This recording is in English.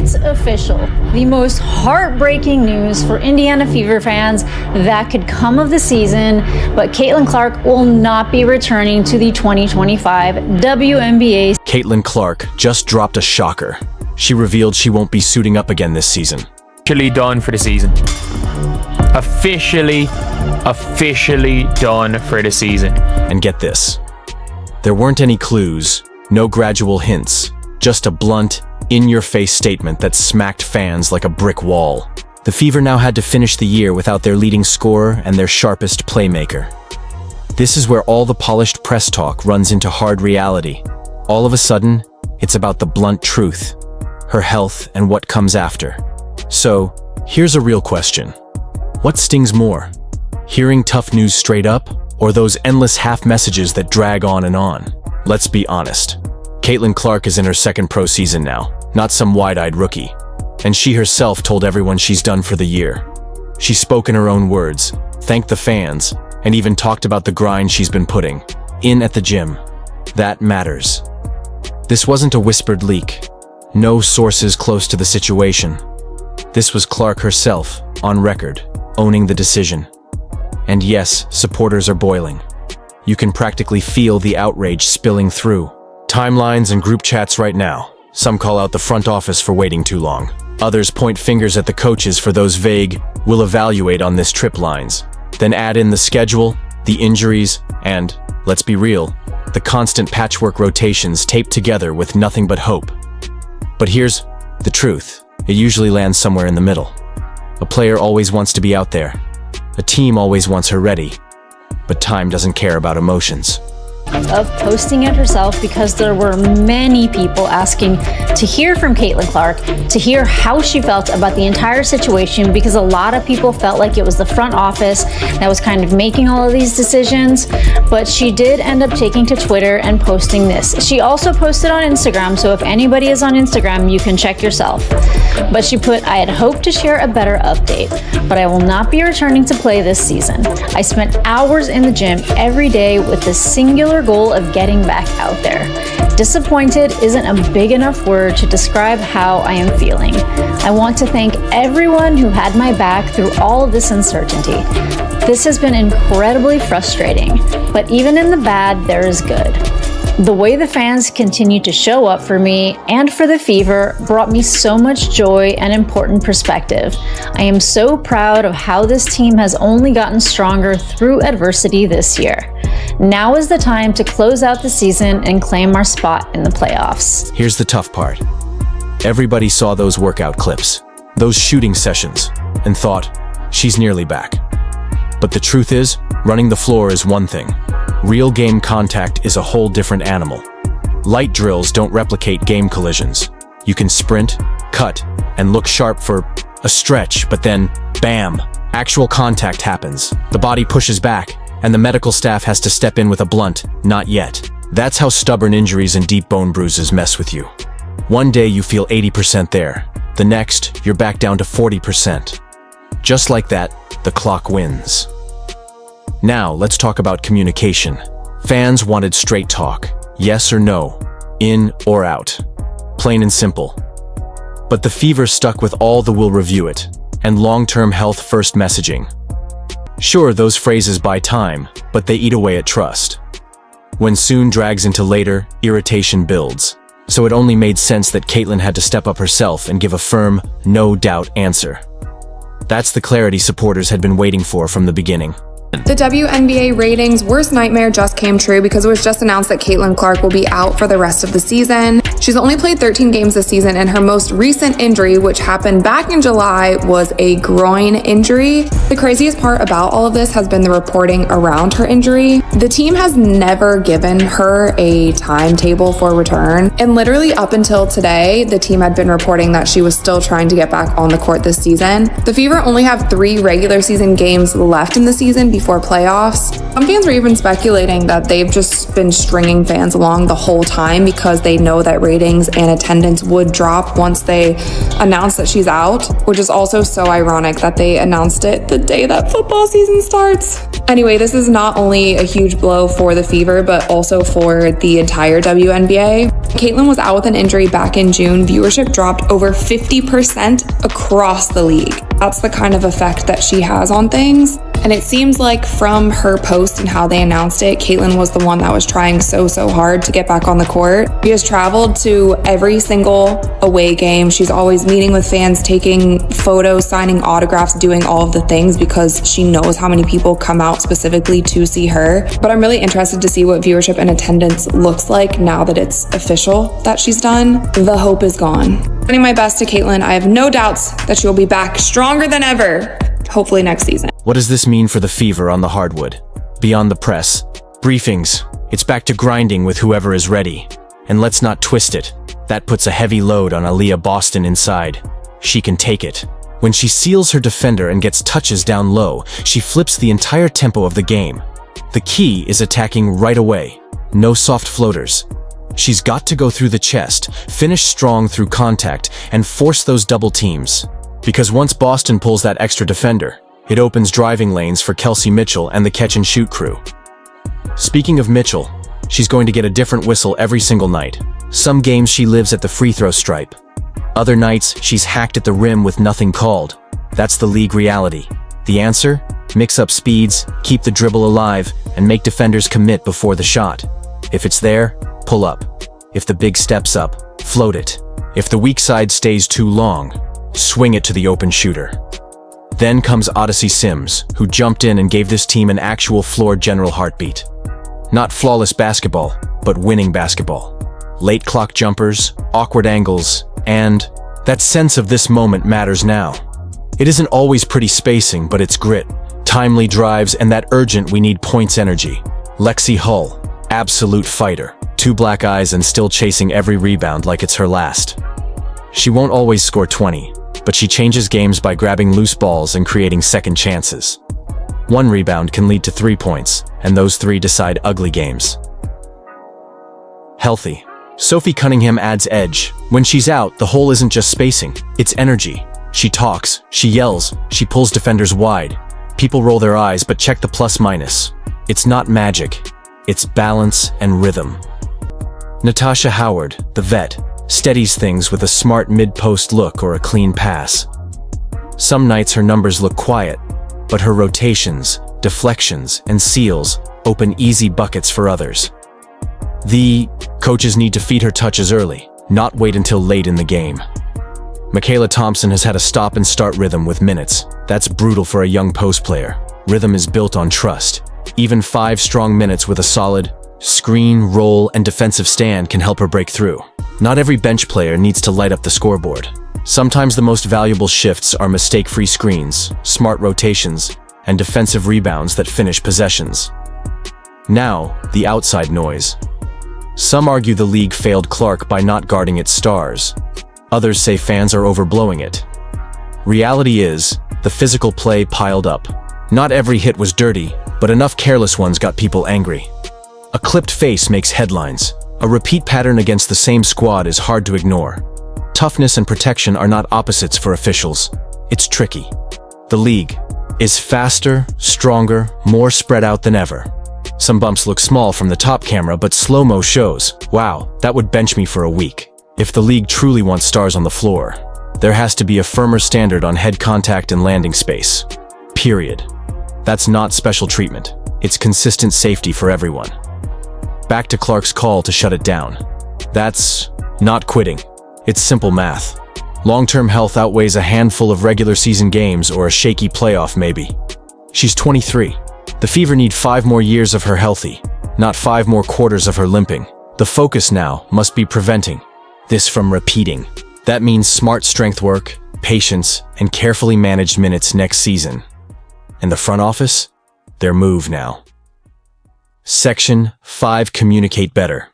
It's official. The most heartbreaking news for Indiana Fever fans that could come of the season, but Caitlin Clark will not be returning to the 2025 WNBA. Caitlin Clark just dropped a shocker. She revealed she won't be suiting up again this season. Officially done for the season. Officially done for the season. And get this. There weren't any clues, no gradual hints, just a blunt, in-your-face statement that smacked fans like a brick wall. The Fever now had to finish the year without their leading scorer and their sharpest playmaker. This is where all the polished press talk runs into hard reality. All of a sudden, it's about the blunt truth, her health and what comes after. So, here's a real question. What stings more? Hearing tough news straight up, or those endless half messages that drag on and on? Let's be honest. Caitlin Clark is in her second pro season now, not some wide-eyed rookie. And she herself told everyone she's done for the year. She spoke in her own words, thanked the fans, and even talked about the grind she's been putting in at the gym. That matters. This wasn't a whispered leak. No sources close to the situation. This was Clark herself, on record, owning the decision. And yes, supporters are boiling. You can practically feel the outrage spilling through. Timelines and group chats right now. Some call out the front office for waiting too long. Others point fingers at the coaches for those vague, "we'll evaluate on this" trip lines. Then add in the schedule, the injuries, and, let's be real, the constant patchwork rotations taped together with nothing but hope. But here's the truth. It usually lands somewhere in the middle. A player always wants to be out there. A team always wants her ready. But time doesn't care about emotions. Of posting it herself because there were many people asking to hear from Caitlin Clark, to hear how she felt about the entire situation, because a lot of people felt like it was the front office that was kind of making all of these decisions. But she did end up taking to Twitter and posting this. She also posted on Instagram, so if anybody is on Instagram, you can check yourself. But she put, "I had hoped to share a better update, but I will not be returning to play this season. I spent hours in the gym every day with the singular goal of getting back out there. Disappointed isn't a big enough word to describe how I am feeling. I want to thank everyone who had my back through all of this uncertainty. This has been incredibly frustrating, but even in the bad, there is good. The way the fans continue to show up for me and for the Fever brought me so much joy and important perspective. I am so proud of how this team has only gotten stronger through adversity this year. Now is the time to close out the season and claim our spot in the playoffs." Here's the tough part. Everybody saw those workout clips, those shooting sessions, and thought, she's nearly back. But the truth is, running the floor is one thing. Real game contact is a whole different animal. Light drills don't replicate game collisions. You can sprint, cut, and look sharp for a stretch, but then, bam, actual contact happens. The body pushes back, and the medical staff has to step in with a blunt, "not yet." That's how stubborn injuries and deep bone bruises mess with you. One day you feel 80% there. The next, you're back down to 40%. Just like that, the clock wins. Now, let's talk about communication. Fans wanted straight talk. Yes or no. In or out. Plain and simple. But the Fever stuck with all the "we'll review it" and long-term health-first messaging. Sure, those phrases buy time, but they eat away at trust. When soon drags into later, irritation builds. So it only made sense that Caitlin had to step up herself and give a firm, no-doubt answer. That's the clarity supporters had been waiting for from the beginning. The WNBA ratings' worst nightmare just came true because it was just announced that Caitlin Clark will be out for the rest of the season. She's only played 13 games this season, and her most recent injury, which happened back in July, was a groin injury. The craziest part about all of this has been the reporting around her injury. The team has never given her a timetable for return, and literally up until today, the team had been reporting that she was still trying to get back on the court this season. The Fever only have 3 regular season games left in the season before playoffs. Some fans are even speculating that they've just been stringing fans along the whole time because they know that ratings and attendance would drop once they announce that she's out, which is also so ironic that they announced it the day that football season starts. Anyway, this is not only a huge blow for the Fever, but also for the entire WNBA. Caitlin was out with an injury back in June. Viewership dropped over 50% across the league. That's the kind of effect that she has on things. And it seems like from her post and how they announced it, Caitlin was the one that was trying so hard to get back on the court. She has traveled to every single away game. She's always meeting with fans, taking photos, signing autographs, doing all of the things because she knows how many people come out specifically to see her. But I'm really interested to see what viewership and attendance looks like now that it's official that she's done. The hope is gone. Sending my best to Caitlin. I have no doubts that she will be back stronger than ever, hopefully next season. What does this mean for the Fever on the hardwood? Beyond the press, briefings, it's back to grinding with whoever is ready. And let's not twist it. That puts a heavy load on Aaliyah Boston inside. She can take it. When she seals her defender and gets touches down low, she flips the entire tempo of the game. The key is attacking right away. No soft floaters. She's got to go through the chest, finish strong through contact, and force those double teams. Because once Boston pulls that extra defender, it opens driving lanes for Kelsey Mitchell and the catch-and-shoot crew. Speaking of Mitchell, she's going to get a different whistle every single night. Some games she lives at the free throw stripe. Other nights, she's hacked at the rim with nothing called. That's the league reality. The answer? Mix up speeds, keep the dribble alive, and make defenders commit before the shot. If it's there, pull up. If the big steps up, float it. If the weak side stays too long, swing it to the open shooter. Then comes Odyssey Sims, who jumped in and gave this team an actual floor general heartbeat. Not flawless basketball, but winning basketball. Late clock jumpers, awkward angles, and that sense of this moment matters now. It isn't always pretty spacing, but it's grit, timely drives, and that urgent we need points energy. Lexi Hull, absolute fighter. 2 black eyes and still chasing every rebound like it's her last. She won't always score 20, but she changes games by grabbing loose balls and creating second chances. 1 rebound can lead to 3 points, and those 3 decide ugly games. Healthy. Sophie Cunningham adds edge. When she's out, the hole isn't just spacing, it's energy. She talks, she yells, she pulls defenders wide. People roll their eyes, but check the plus-minus. It's not magic, it's balance and rhythm. Natasha Howard, the vet, steadies things with a smart mid-post look or a clean pass. Some nights her numbers look quiet, but her rotations, deflections, and seals open easy buckets for others. The coaches need to feed her touches early, not wait until late in the game. Michaela Thompson has had a stop-and-start rhythm with minutes. That's brutal for a young post player. Rhythm is built on trust. Even 5 strong minutes with a solid screen, roll, and defensive stand can help her break through. Not every bench player needs to light up the scoreboard. Sometimes the most valuable shifts are mistake-free screens, smart rotations, and defensive rebounds that finish possessions. Now, the outside noise. Some argue the league failed Clark by not guarding its stars. Others say fans are overblowing it. Reality is, the physical play piled up. Not every hit was dirty, but enough careless ones got people angry. A clipped face makes headlines. A repeat pattern against the same squad is hard to ignore. Toughness and protection are not opposites for officials. It's tricky. The league is faster, stronger, more spread out than ever. Some bumps look small from the top camera, but slow-mo shows, wow, that would bench me for a week. If the league truly wants stars on the floor, there has to be a firmer standard on head contact and landing space. Period. That's not special treatment. It's consistent safety for everyone. Back to Clark's call to shut it down. That's not quitting. It's simple math. Long-term health outweighs a handful of regular season games or a shaky playoff maybe. She's 23. The Fever need 5 more years of her healthy, not 5 more quarters of her limping. The focus now must be preventing this from repeating. That means smart strength work, patience, and carefully managed minutes next season. And the front office? Their move now. Section 5: Communicate better.